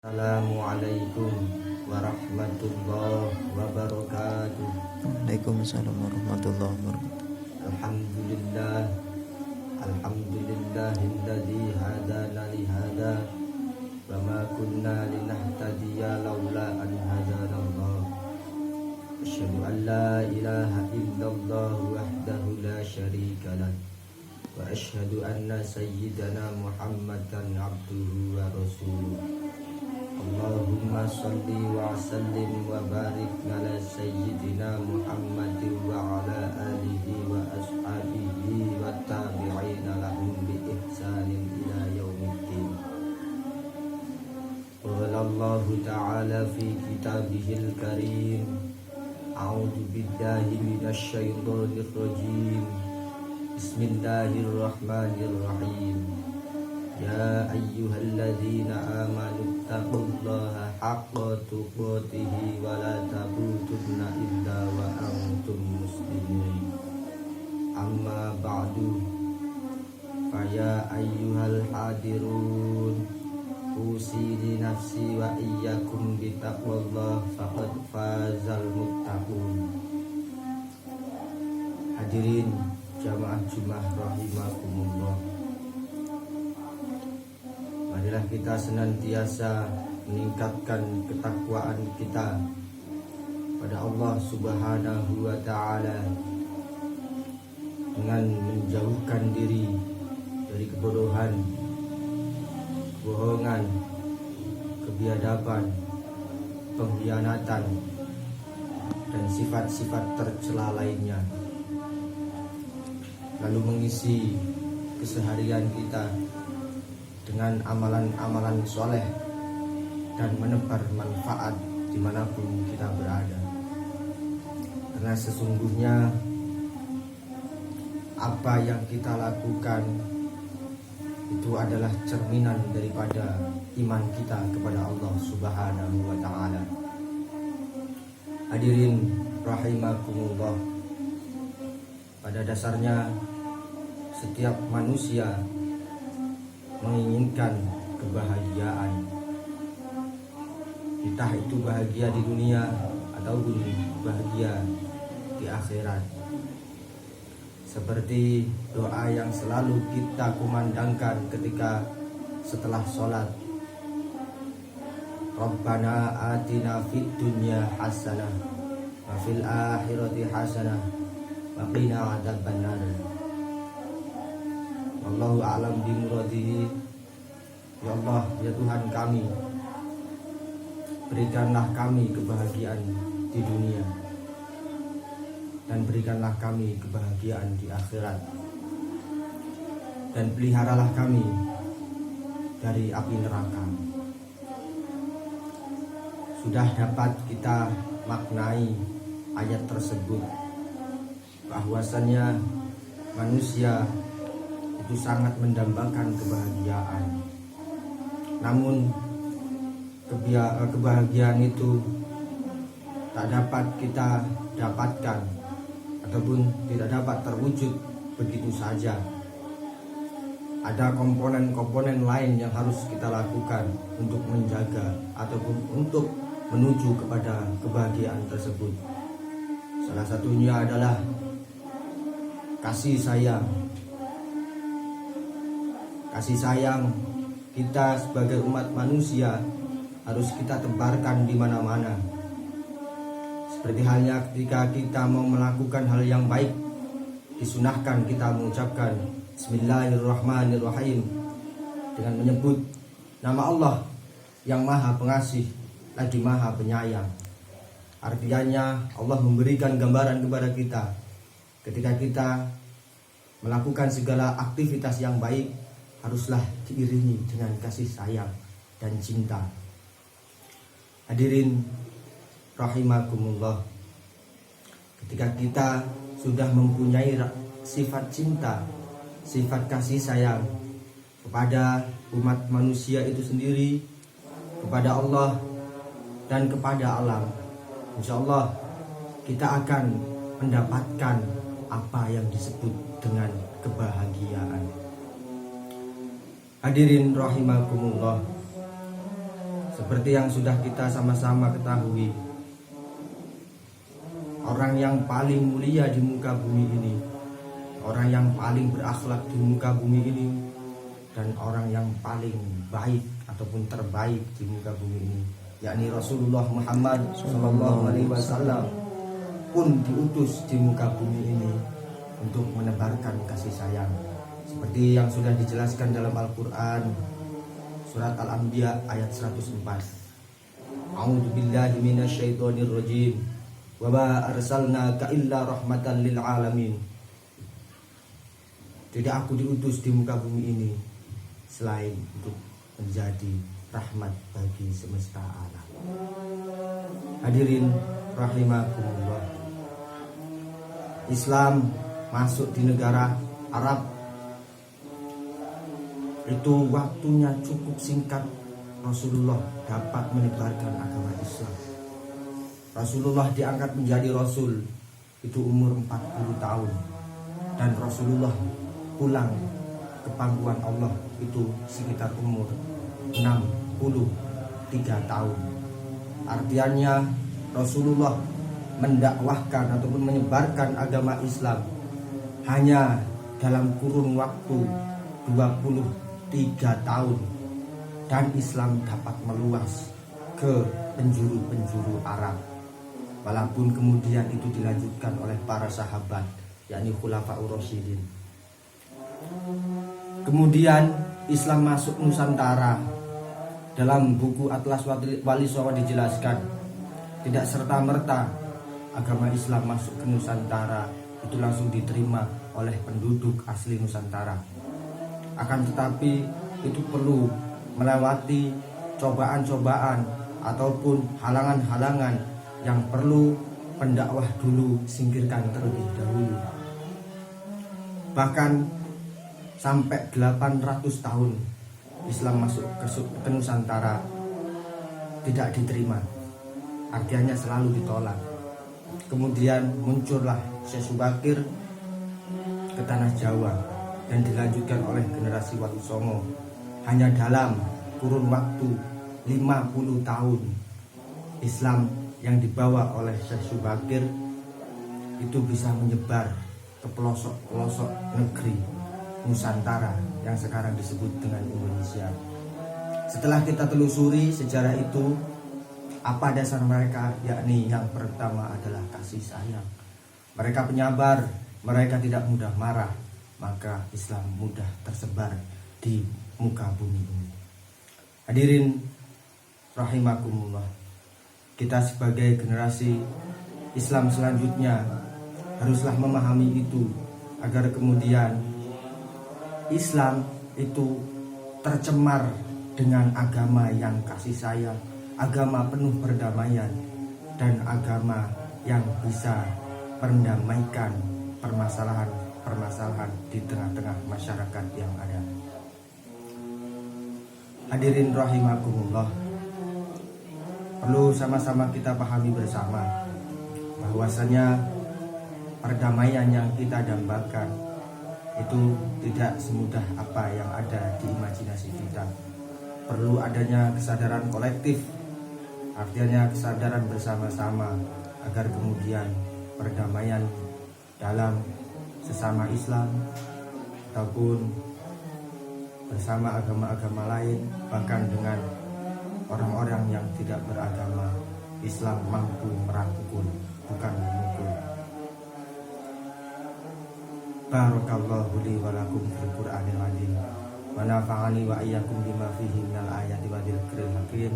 Assalamualaikum warahmatullahi wabarakatuh. Waalaikumsalam warahmatullahi wabarakatuh. Alhamdulillah, alhamdulillahilladzi hadana li hada wa ma kunna linahtadiya laula an hadanallah. Asyhadu an la ilaha illallah wahdahu la syarika lah wa asyhadu anna sayyidana Muhammadan abduhu wa rasuluh. Allahumma salli wa sallim wa barik ala sayyidina Muhammadin wa ala alihi wa ashabihi wa tabi'ina lahum bi ihsanin ila yaumiddin. Qala Allah ta'ala fi kitabihil karim, a'udzu billahi minasy syaithanir rajim. Bismillahirrahmanirrahim. Ya ayyuhalladzina amanu taqullaha haqqa tuqatih wa la tamutunna illa wa antum muslimun. Amma ba'du, fa ya ayyuhal hadirun, usi nafsi wa iyyakum bi taqwallah faqad fazal muttaqun. Hadirin jamaah Jumat rahimakumullah, marilah kita senantiasa meningkatkan ketakwaan kita pada Allah Subhanahu wa ta'ala dengan menjauhkan diri dari kebodohan, kebohongan, kebiadaban, pengkhianatan, dan sifat-sifat tercela lainnya, lalu mengisi keseharian kita dengan amalan-amalan soleh dan menebar manfaat dimanapun kita berada. Karena sesungguhnya apa yang kita lakukan itu adalah cerminan daripada iman kita kepada Allah Subhanahu wa ta'ala. Hadirin rahimakumullah, pada dasarnya setiap manusia menginginkan kebahagiaan, entah itu bahagia di dunia ataupun bahagia di akhirat. Seperti doa yang selalu kita kumandangkan ketika setelah sholat, Rabbana atina fid dunya hasanah wa fil akhirati hasanah wa qina adzabannar. Wallahu a'lam bimuradihi. Ya Allah, ya Tuhan kami, berikanlah kami kebahagiaan di dunia dan berikanlah kami kebahagiaan di akhirat, dan peliharalah kami dari api neraka. Sudah dapat kita maknai ayat tersebut bahwasannya manusia itu sangat mendambakan kebahagiaan. Namun kebahagiaan itu tak dapat kita dapatkan ataupun tidak dapat terwujud begitu saja. Ada komponen-komponen lain yang harus kita lakukan untuk menjaga ataupun untuk menuju kepada kebahagiaan tersebut. Salah satunya adalah kasih sayang. Kasih sayang kita sebagai umat manusia harus kita tebarkan di mana-mana. Seperti halnya ketika kita mau melakukan hal yang baik, disunahkan kita mengucapkan Bismillahirrahmanirrahim dengan menyebut nama Allah yang Maha Pengasih lagi Maha Penyayang. Artinya Allah memberikan gambaran kepada kita ketika kita melakukan segala aktivitas yang baik haruslah diiringi dengan kasih sayang dan cinta. Hadirin rahimakumullah, ketika kita sudah mempunyai sifat cinta, sifat kasih sayang kepada umat manusia itu sendiri, kepada Allah dan kepada alam, insya Allah kita akan mendapatkan apa yang disebut dengan kebahagiaan. Hadirin rahimakumullah, Seperti yang sudah kita sama-sama ketahui, orang yang paling mulia di muka bumi ini, orang yang paling berakhlak di muka bumi ini, dan orang yang paling baik ataupun terbaik di muka bumi ini, yakni Rasulullah Muhammad SAW, pun diutus di muka bumi ini untuk menebarkan kasih sayang, seperti yang sudah dijelaskan dalam Al-Quran surat Al-Anbiya ayat 104. A'udzubillahi minasyaitonirrajim. Wa ma arsalnaka illa rahmatan lil alamin. Tidak aku diutus di muka bumi ini selain untuk menjadi rahmat bagi semesta alam. Hadirin rahimakumullah, Islam masuk di negara Arab itu waktunya cukup singkat. Rasulullah dapat menyebarkan agama Islam. Rasulullah diangkat menjadi Rasul itu umur 40 tahun, dan Rasulullah pulang ke pangkuan Allah itu sekitar umur 63 tahun. Artinya Rasulullah mendakwahkan ataupun menyebarkan agama Islam hanya dalam kurun waktu 23 tahun, dan Islam dapat meluas ke penjuru-penjuru Arab. Walaupun kemudian itu dilanjutkan oleh para sahabat, yakni Khulafaur Rasyidin. Kemudian Islam masuk Nusantara. Dalam buku Atlas Wali Songo dijelaskan, tidak serta-merta agama Islam masuk ke Nusantara itu langsung diterima oleh penduduk asli Nusantara. Akan tetapi itu perlu melewati cobaan-cobaan ataupun halangan-halangan yang perlu pendakwah dulu singkirkan terlebih dahulu. Bahkan sampai 800 tahun Islam masuk ke Nusantara tidak diterima, artinya selalu ditolak. Kemudian muncullah Syekh Subakir ke tanah Jawa dan dilanjutkan oleh generasi Wali Songo. Hanya dalam kurun waktu 50 tahun Islam yang dibawa oleh Syekh Subakir itu bisa menyebar ke pelosok-pelosok negeri Nusantara yang sekarang disebut dengan Indonesia. Setelah kita telusuri sejarah itu, apa dasar mereka? Yakni yang pertama adalah kasih sayang. Mereka penyabar, mereka tidak mudah marah, maka Islam mudah tersebar di muka bumi ini. Hadirin rahimakumullah, kita sebagai generasi Islam selanjutnya haruslah memahami itu, agar kemudian Islam itu tercemar dengan agama yang kasih sayang, agama penuh perdamaian, dan agama yang bisa mendamaikan permasalahan-permasalahan di tengah-tengah masyarakat yang ada. Hadirin rahimakumullah, perlu sama-sama kita pahami bersama bahwasanya perdamaian yang kita dambakan itu tidak semudah apa yang ada di imajinasi kita. Perlu adanya kesadaran kolektif, artinya kesadaran bersama-sama, agar kemudian perdamaian dalam sesama Islam ataupun bersama agama-agama lain, bahkan dengan orang-orang yang tidak beragama Islam, mampu merangkul, bukan memukul. Barakallahu li wa lakum fil Qur'anil azim wa nafa'ani wa iyyakum bima fihi minal ayati wa dzikril hakim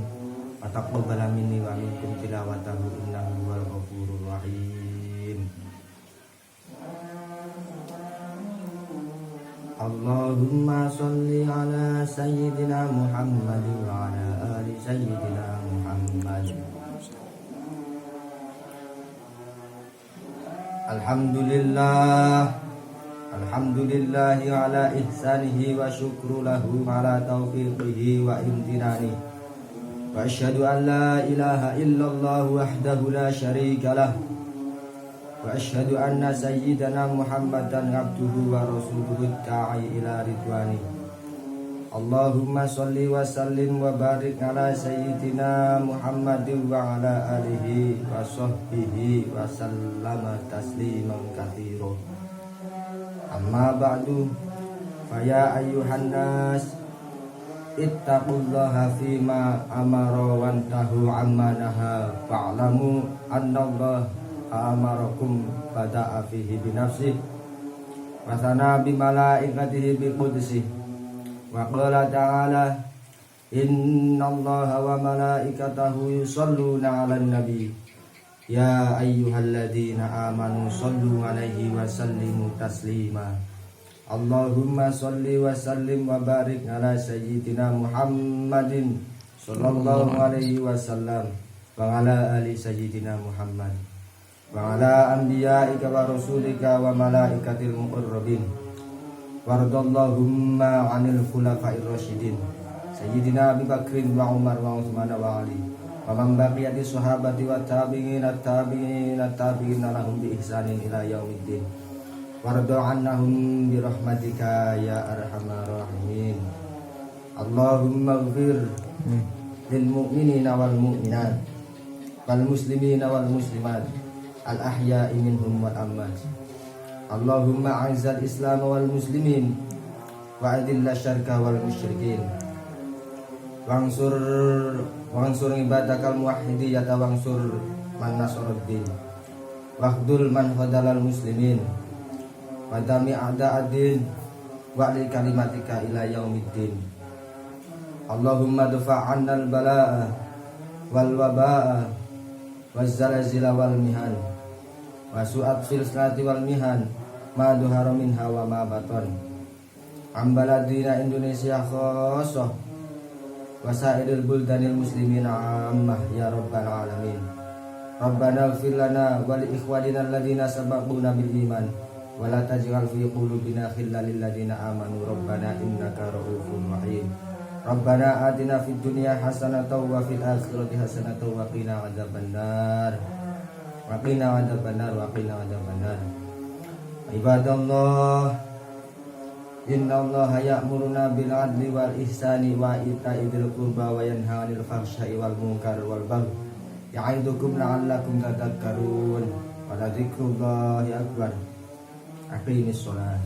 wa taqabbala minni wa minkum tilawatahu innahu huwal ghafurur rahim. Allahumma sholli ala sayyidina Muhammad wa ala ali sayyidina Muhammad. Alhamdulillah, alhamdulillahi ala ihsanihi wa syukru lahu ala taufiqihi wa imtinani. Wa asyhadu an la ilaha illallah wahdahu la syarika lah. Wa asyhadu anna sayyidana Muhammadan abduhu wa rasuluhu da'i ila ridwani. Allahumma sholli wa sallim wa barik ala sayyidina Muhammadin wa ala alihi wa sahbihi wa sallama tasliman katsira. Amma ba'du, faya ayyuhan nas ittaqullaha fima amara wantahu amma naha fa'lamu annallaha amarakum bada'a fihi binafsihi wa sana bi malaikatihi bi qudsihi wa qala ta'ala innallaha wa malaikatahu yusholluna 'alan nabi ya ayyuhalladzina amanu shollu 'alaihi wa sallimu taslima. Allahumma sholli wa sallim wa barik ala sayyidina Muhammadin sallallahu alaihi wasallam wa ala ali sayyidina Muhammad wa ala anbiya'ika wa rasulika wa malaikatil muqarrabin wardallahumma 'anil khulafa'ir rasyidin sayyidina Abi Bakrin wa Umar wa Utsman wa Ali wa man baqiyati sahabati wa tabi'in lahum bi ihsanin ila yaumiddin wardo annahum bi rahmatika ya arhamar rahimin. Allahumma ighfir lil mu'minina wal mu'minat wal muslimina wal muslimat al ahya'i minhum wal amwat. Allahumma a'izal islam wal muslimin wa adilla syarka wal musyrikin wansur ibadakal muwahhidiyata wansur man nasaruddin wahdul man khadalal muslimin wadami a'da'adin wa'li kalimatika ila yaumiddin. Allahumma dufa'annal bala'a wal waba'a waz zalazila wal mihan wa su'at fil salati wal mihan ma duhara minha wa ma baton ambaladina Indonesia khosoh wa sa'iril buldanil muslimina ammah ya rabbal alamin. Rabbana ighfir lana wa li ikhwanina alladhina sabaquna bil iman wa la taj'al fi qulubina ghillan lil ladzina amanu rabbana innaka ra'ufur rahim. Rabbana atina fid dunya hasanatan wa fil akhirati hasanatan wa qina adzabannar wa qina adzabannar wa qina adzabannar. Ibadallah, innallaha ya'muruna bil 'adli wal ihsani wa ita'i dzil qurba wa yanha 'anil fahsya'i wal munkar wal baghi ya'idukum la'allakum tadhakkarun. Wa la dzikrullahi akbar. Aqimis shalah.